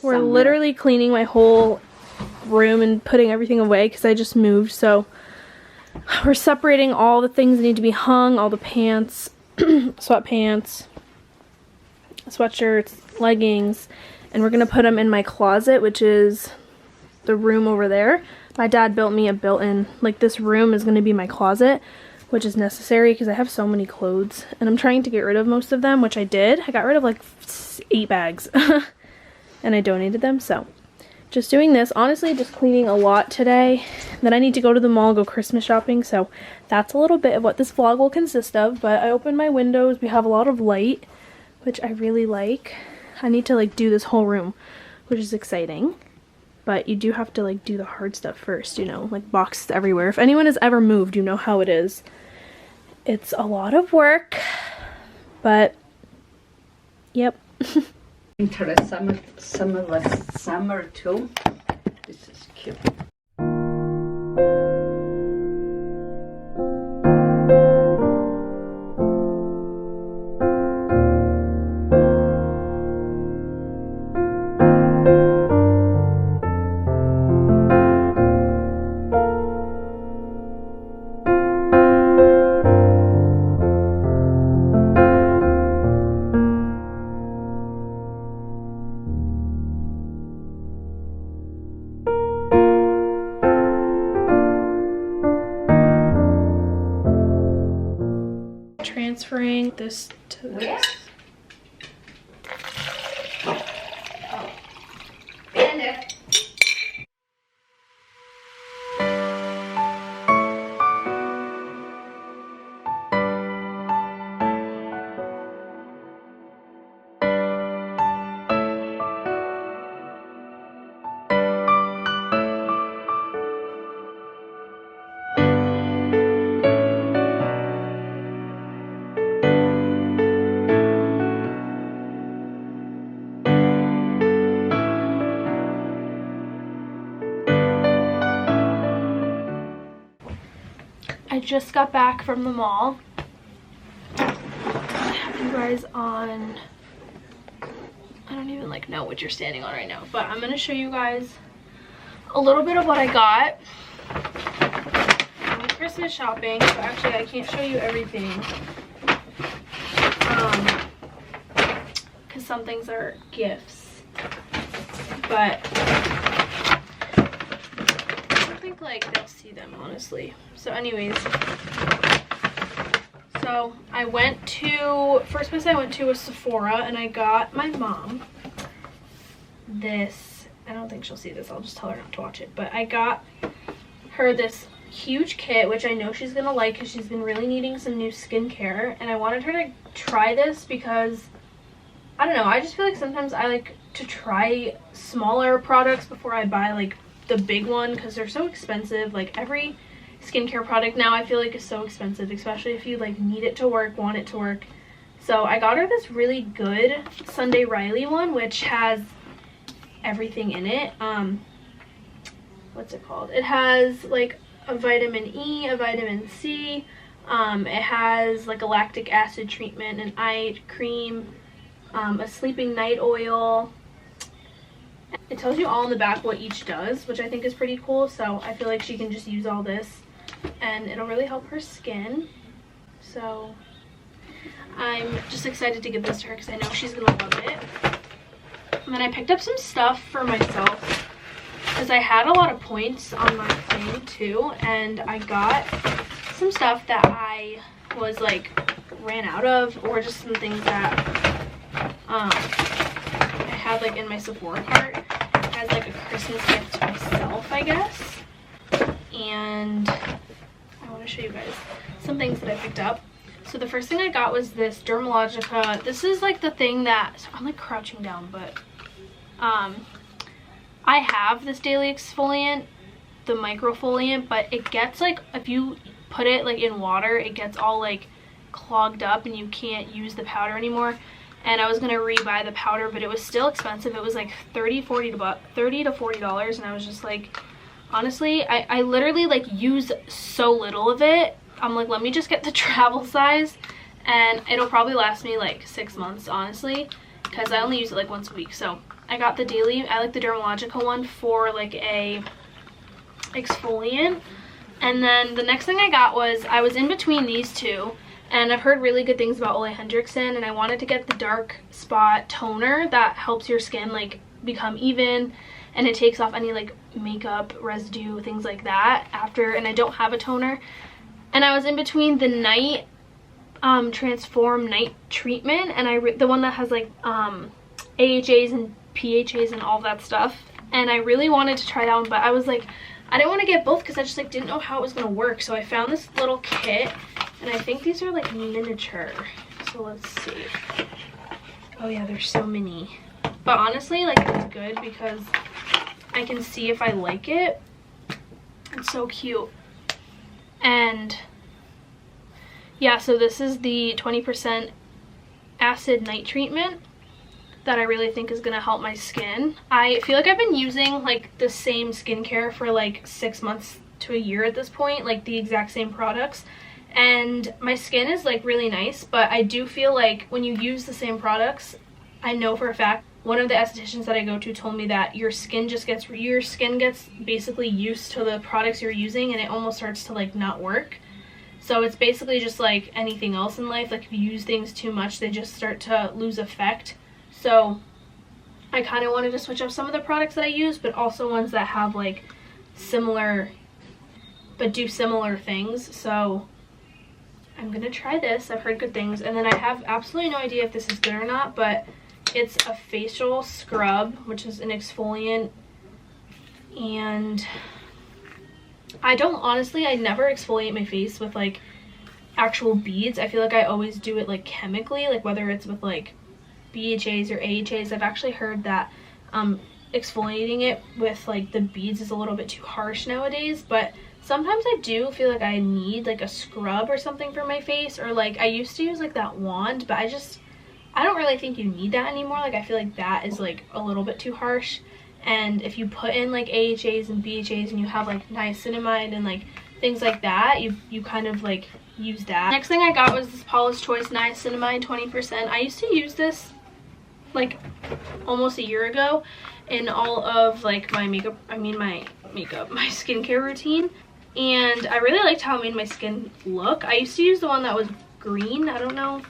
We're literally cleaning my whole room and putting everything away because I just moved, so we're separating all the things that need to be hung, all the pants, sweatpants, sweatshirts, leggings, and we're gonna put them in my closet, which is the room over there. My dad built me a built-in, like, this room is gonna be my closet, which is necessary because I have so many clothes and I'm trying to get rid of most of them, which I did. I got rid of like 8 bags and I donated them, so just doing this. Honestly, just cleaning a lot today. Then I need to go to the mall, go Christmas shopping, so that's a little bit of what this vlog will consist of. But I opened my windows. We have a lot of light, which I really like. I need to like do this whole room, which is exciting. But you do have to like do the hard stuff first, you know, like boxes everywhere. If anyone has ever moved, you know how it is. It's a lot of work, but yep. Interest some of us summer too. This is cute. Transferring this to this. I just got back from the mall. I have you guys on, I don't even like know what you're standing on right now, but I'm gonna show you guys a little bit of what I got. I went Christmas shopping, so actually I can't show you everything. Because some things are gifts. But I don't think like they'll see them, honestly. So anyways, so I went to, first place I went to was Sephora, and I got my mom this, I don't think she'll see this, I'll just tell her not to watch it, but I got her this huge kit, which I know she's gonna like because she's been really needing some new skincare, and I wanted her to try this because, I don't know, I just feel like sometimes I like to try smaller products before I buy like the big one because they're so expensive. Like every skincare product now I feel like is so expensive, especially if you like need it to work, want it to work. So I got her this really good Sunday Riley one, which has everything in it. What's it called? It has like a vitamin E, a vitamin C, it has like a lactic acid treatment, an eye cream, a sleeping night oil. It tells you all in the back what each does, which I think is pretty cool, so I feel like she can just use all this and it'll really help her skin. So I'm just excited to give this to her because I know she's gonna love it. And then I picked up some stuff for myself because I had a lot of points on my thing too, and I got some stuff that I was like ran out of, or just some things that I had like in my Sephora cart as like a Christmas gift to myself, I guess. And I want to show you guys some things that I picked up. So the first thing I got was this Dermalogica. This is like the thing that, so I'm like crouching down, but I have this daily exfoliant, the microfoliant, but it gets like, if you put it like in water, it gets all like clogged up and you can't use the powder anymore. And I was gonna rebuy the powder, but it was still expensive. It was like $30 to $40, and I was just like, honestly, I literally like use so little of it. I'm like, let me just get the travel size, and it'll probably last me like 6 months, honestly, because I only use it like once a week. So I got the daily, I like the Dermalogica one for like a exfoliant. And then the next thing I got was, I was in between these two, and I've heard really good things about Ole Henriksen, and I wanted to get the dark spot toner that helps your skin like become even, and it takes off any like makeup residue, things like that after, and I don't have a toner. And I was in between the night transform night treatment, and the one that has like AHAs and PHAs and all that stuff, and I really wanted to try that one, but I was like, I didn't want to get both because I just like didn't know how it was going to work. So I found this little kit, and I think these are like miniature, so let's see. Oh yeah, they're so mini, but honestly like it's good because I can see if I like it. It's so cute. And yeah, so this is the 20% acid night treatment that I really think is gonna help my skin. I feel like I've been using like the same skincare for like 6 months to a year at this point, like the exact same products, and my skin is like really nice, but I do feel like when you use the same products, I know for a fact, one of the estheticians that I go to told me that your skin gets basically used to the products you're using, and it almost starts to like not work. So it's basically just like anything else in life, like if you use things too much, they just start to lose effect. So I kind of wanted to switch up some of the products that I use, but also ones that have like similar, but do similar things. So I'm gonna try this. I've heard good things. And then I have absolutely no idea if this is good or not, but it's a facial scrub, which is an exfoliant. And I never exfoliate my face with like actual beads. I feel like I always do it like chemically, like whether it's with like BHAs or AHAs. I've actually heard that exfoliating it with like the beads is a little bit too harsh nowadays, but sometimes I do feel like I need like a scrub or something for my face, or like I used to use like that wand, but I don't really think you need that anymore. Like I feel like that is like a little bit too harsh, and if you put in like AHAs and BHAs and you have like niacinamide and like things like that, you kind of like use that. Next thing I got was this Paula's Choice Niacinamide 20%. I used to use this like almost a year ago in all of like my my skincare routine, and I really liked how it made my skin look. I used to use the one that was green. I don't know,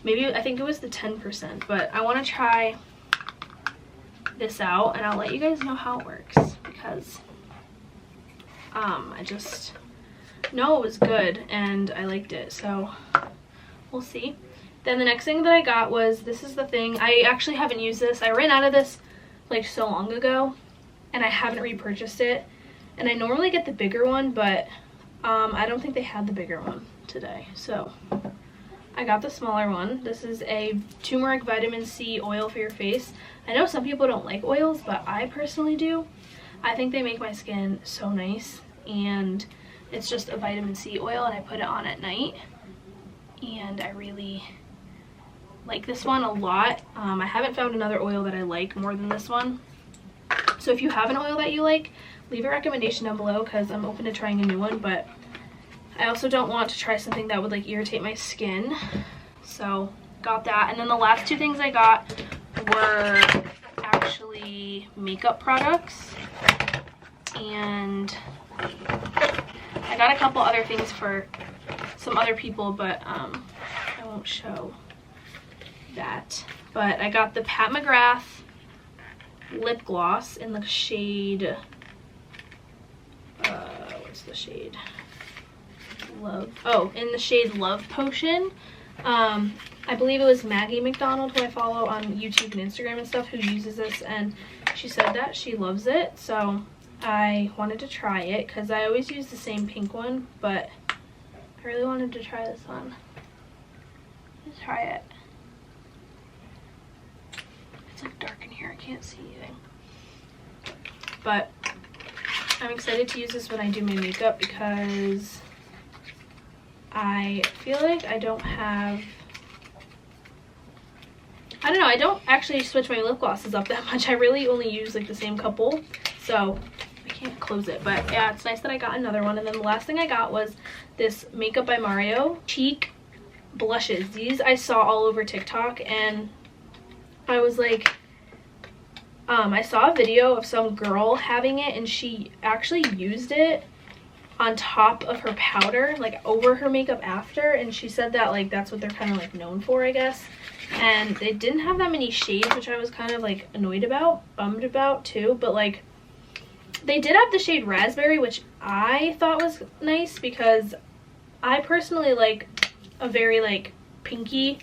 I think it was the 10%, but I want to try this out and I'll let you guys know how it works, because I just know it was good and I liked it, so we'll see. Then the next thing that I got was, this is the thing, I actually haven't used this. I ran out of this like so long ago and I haven't repurchased it, and I normally get the bigger one, but I don't think they had the bigger one today, so I got the smaller one. This is a turmeric vitamin C oil for your face. I know some people don't like oils, but I personally do. I think they make my skin so nice, and it's just a vitamin C oil, and I put it on at night, and I really like this one a lot. I haven't found another oil that I like more than this one. So if you have an oil that you like, leave a recommendation down below, because I'm open to trying a new one, but I also don't want to try something that would like irritate my skin. So got that. And then the last two things I got were actually makeup products, and I got a couple other things for some other people, but I won't show that. But I got the Pat McGrath lip gloss in the shade what's the shade? Love. Oh, in the shade Love Potion. I believe it was Maggie McDonald, who I follow on YouTube and Instagram and stuff, who uses this, and she said that she loves it, so I wanted to try it because I always use the same pink one, but I really wanted to try this one. Let's try it. It's like dark in here, I can't see anything, but I'm excited to use this when I do my makeup, because I feel like I don't actually switch my lip glosses up that much. I really only use like the same couple, so I can't close it. But yeah, it's nice that I got another one. And then the last thing I got was this Makeup by Mario cheek blushes. These I saw all over TikTok, and I was like, I saw a video of some girl having it, and she actually used it on top of her powder, like over her makeup after, and she said that like that's what they're kind of like known for, I guess. And they didn't have that many shades, which I was kind of like bummed about too, but like they did have the shade raspberry, which I thought was nice because I personally like a very like pinky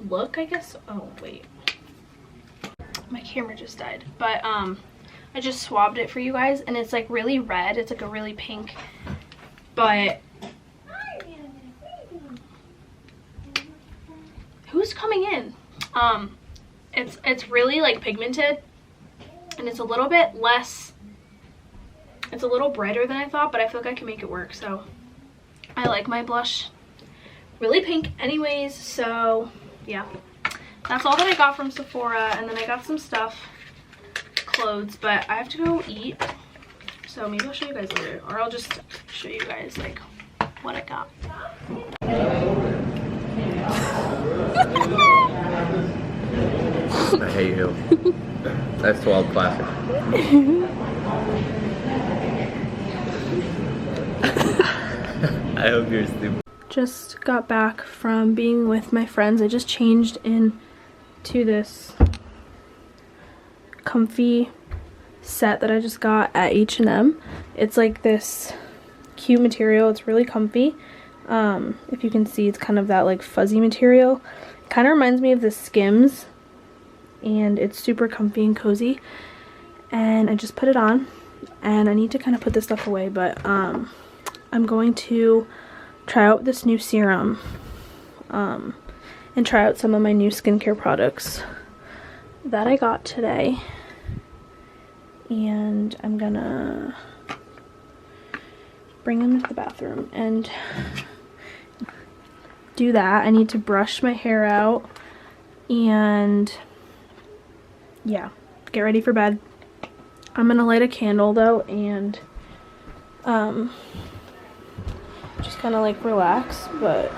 look, I guess. Oh wait, my camera just died, but I just swabbed it for you guys, and it's like really red. It's like a really pink, but who's coming in? It's really like pigmented, and it's a little bit less, it's a little brighter than I thought, but I feel like I can make it work. So I like my blush really pink anyways. So yeah, that's all that I got from Sephora. And then I got some stuff, clothes, but I have to go eat, so maybe I'll show you guys later, or I'll just show you guys like what I got. I hate you. That's 12 classic. I hope you're stupid. Just got back from being with my friends. I just changed into this comfy set that I just got at H&M. It's like this cute material. It's really comfy. If you can see, it's kind of that like fuzzy material. Kind of reminds me of the Skims, and it's super comfy and cozy. And I just put it on, and I need to kind of put this stuff away, but I'm going to try out this new serum and try out some of my new skincare products that I got today. And I'm gonna bring them into the bathroom and do that. I need to brush my hair out and yeah, get ready for bed. I'm gonna light a candle though and just kind of like relax, but